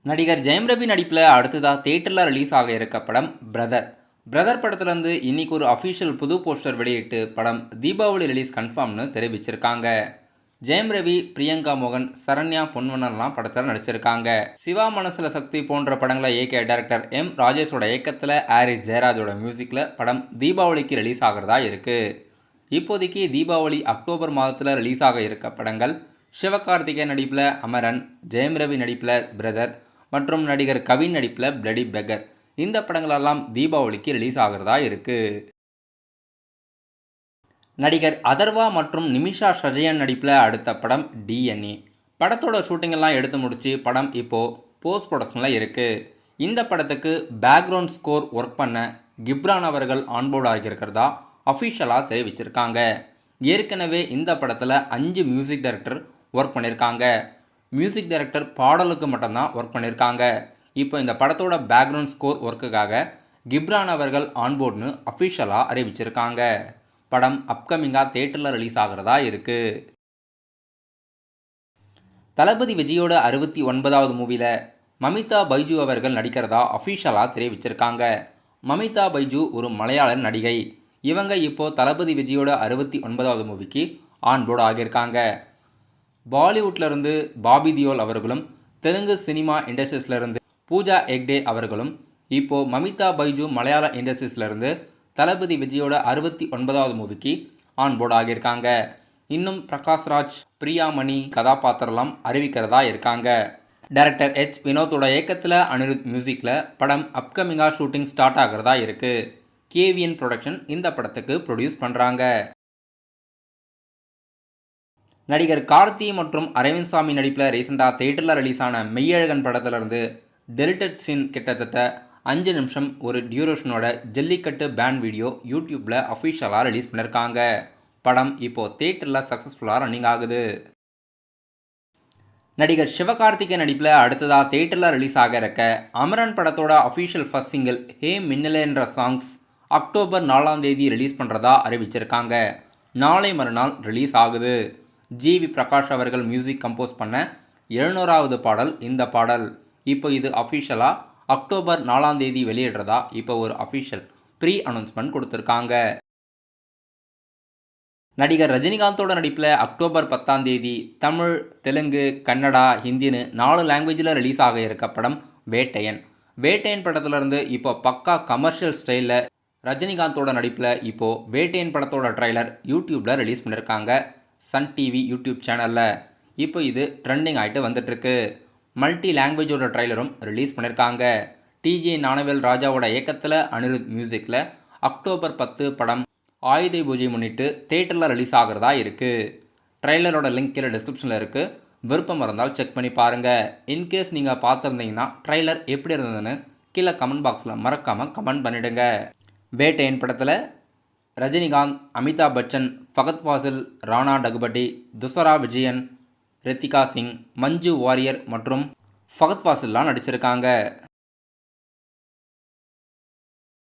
நடிகர் ஜெயம் ரவி நடிப்பில் அடுத்ததாக தியேட்டரில் ரிலீஸ் ஆக இருக்க படம் பிரதர் படத்துலேருந்து இன்னைக்கு ஒரு அஃபிஷியல் புது போஸ்டர் வெளியிட்டு படம் தீபாவளி ரிலீஸ் கன்ஃபார்ம்னு தெரிவிச்சிருக்காங்க. ஜெயம் ரவி, பிரியங்கா மோகன், சரண்யா பொன்வண்ணன்லாம் படத்தில் நடிச்சிருக்காங்க. சிவா மனசுல சக்தி போன்ற படங்களை இயக்கிய டைரக்டர் எம் ராஜேஷோட இயக்கத்தில் ஹாரிஸ் ஜெயராஜோட மியூசிக்கில் படம் தீபாவளிக்கு ரிலீஸ் ஆகிறதா இருக்குது. இப்போதைக்கு தீபாவளி அக்டோபர் மாதத்தில் ரிலீஸ் ஆக இருக்க படங்கள் சிவகார்த்திகேயன் நடிப்பில் அமரன், ஜெயம் ரவி நடிப்பில் பிரதர் மற்றும் நடிகர் கவின் நடிப்பில் பிளடி பெக்கர். இந்த படங்களெல்லாம் தீபாவளிக்கு ரிலீஸ் ஆகிறதா இருக்குது. நடிகர் அதர்வா மற்றும் நிமிஷா சஜயன் நடிப்பில் அடுத்த படம் DNA. படத்தோட ஷூட்டிங்கெல்லாம் எடுத்து முடிச்சு படம் இப்போது போஸ்ட் ப்ரொடக்ஷனில் இருக்குது. இந்த படத்துக்கு பேக்ரவுண்ட் ஸ்கோர் ஒர்க் பண்ண கிப்ரான் அவர்கள் ஆன்போர்ட் ஆகியிருக்கிறதா அஃபிஷியலாக தெரிவிச்சிருக்காங்க. ஏற்கனவே இந்த படத்தில் 5 மியூசிக் டைரக்டர் ஒர்க் பண்ணியிருக்காங்க. மியூசிக் டைரக்டர் பாடலுக்கு மட்டும்தான் ஒர்க் பண்ணியிருக்காங்க. இப்போ இந்த படத்தோட பேக்ரவுண்ட் ஸ்கோர் ஒர்க்குக்காக கிப்ரான் அவர்கள் ஆன்போர்ட்னு அஃபிஷியலாக அறிவிச்சிருக்காங்க. படம் அப்கமிங்காக தியேட்டரில் ரிலீஸ் ஆகிறதா இருக்குது. தளபதி விஜயோட 69வது மூவியில் மமிதா பைஜு அவர்கள் நடிக்கிறதா அஃபிஷியலாக தெரிவிச்சிருக்காங்க. மமிதா பைஜு ஒரு மலையாள நடிகை. இவங்க இப்போது தளபதி விஜயோட 69வது மூவிக்கு ஆன்போர்டு ஆகியிருக்காங்க. பாலிவுட்லேருந்து பாபி தியோல் அவர்களும், தெலுங்கு சினிமா இண்டஸ்ட்ரீஸ்லேருந்து பூஜா ஹெக்டே அவர்களும் இப்போது மமிதா பைஜு மலையாள இண்டஸ்ட்ரீஸ்லேருந்து தளபதி விஜயோட 69வது மூவிக்கு ஆன்போர்டு ஆகியிருக்காங்க. இன்னும் பிரகாஷ்ராஜ், பிரியாமணி கதாபாத்திரம்லாம் அறிவிக்கிறதா இருக்காங்க. Director H. வினோத்தோட இயக்கத்தில் அனிருத் மியூசிக்கில் படம் அப்கமிங்காக ஷூட்டிங் ஸ்டார்ட் ஆகிறதா இருக்குது. KVN ப்ரொடக்ஷன் இந்த படத்துக்கு ப்ரொடியூஸ் பண்ணுறாங்க. நடிகர் கார்த்தி மற்றும் அரவிந்த் சாமி நடிப்பில் ரீசெண்டாக தியேட்டரில் ரிலீஸ் ஆன மெய்யழகன் படத்திலிருந்து டெலிட்டட் சீன் கிட்டத்தட்ட 5 நிமிஷம் ஒரு டியூரேஷனோட ஜல்லிக்கட்டு பேண்ட் வீடியோ யூடியூப்பில் அஃபிஷியலாக ரிலீஸ் பண்ணியிருக்காங்க. படம் இப்போது தியேட்டரில் சக்ஸஸ்ஃபுல்லாக ரன்னிங் ஆகுது. நடிகர் சிவகார்த்திகேயன் நடிப்பில் அடுத்ததாக தியேட்டரில் ரிலீஸ் ஆக இருக்க அமரன் படத்தோட அஃபிஷியல் ஃபர்ஸ்ட் சிங்கிள் ஹே மின்னலேன்ற சாங்ஸ் அக்டோபர் 4ஆம் தேதி ரிலீஸ் பண்ணுறதா அறிவிச்சிருக்காங்க. நாளை மறுநாள் ரிலீஸ் ஆகுது. ஜிவி பிரகாஷ் அவர்கள் மியூசிக் கம்போஸ் பண்ண 700வது பாடல் இந்த பாடல். இப்போ இது அஃபிஷியலாக அக்டோபர் 4ஆம் தேதி வெளியிடுறதா இப்போ ஒரு அஃபிஷியல் ப்ரீ அனௌன்ஸ்மெண்ட் கொடுத்துருக்காங்க. நடிகர் ரஜினிகாந்தோட நடிப்பில் அக்டோபர் 10ஆம் தேதி தமிழ், தெலுங்கு, கன்னடா, ஹிந்தின்னு 4 லாங்குவேஜில் ரிலீஸ் ஆக இருக்க படம் வேட்டையன். வேட்டையன் படத்துலேருந்து இப்போ பக்கா கமர்ஷியல் ஸ்டைலில் ரஜினிகாந்தோட நடிப்பில் இப்போது வேட்டையன் படத்தோட ட்ரைலர் யூடியூப்பில் ரிலீஸ் பண்ணியிருக்காங்க. சன் டிவி யூடியூப் சேனலில் இப்போ இது ட்ரெண்டிங் ஆகிட்டு வந்துட்டுருக்கு. மல்டி லாங்குவேஜோட ட்ரைலரும் ரிலீஸ் பண்ணியிருக்காங்க. TJ ஞானவேல் ராஜாவோட இயக்கத்தில் அனிருத் மியூசிக்கில் அக்டோபர் 10 படம் ஆயுத பூஜை முன்னிட்டு தியேட்டரில் ரிலீஸ் ஆகிறதா இருக்குது. ட்ரைலரோட லிங்க் கீழே டிஸ்கிரிப்ஷனில் இருக்குது. விருப்பம் இருந்தால் செக் பண்ணி பாருங்கள். இன்கேஸ் நீங்கள் பார்த்துருந்தீங்கன்னா ட்ரைலர் எப்படி இருந்ததுன்னு கீழே கமெண்ட் பாக்ஸில் மறக்காமல் கமெண்ட் பண்ணிவிடுங்க. வேட்டையன் படத்தில் ரஜினிகாந்த், அமிதாப் பச்சன், ஃபகத் ஃபாசில், ராணா டகுபட்டி, துஷரா விஜயன், ரித்திகா சிங், மஞ்சு வாரியர் மற்றும் ஃபகத் ஃபாசில்லாம் நடிச்சிருக்காங்க.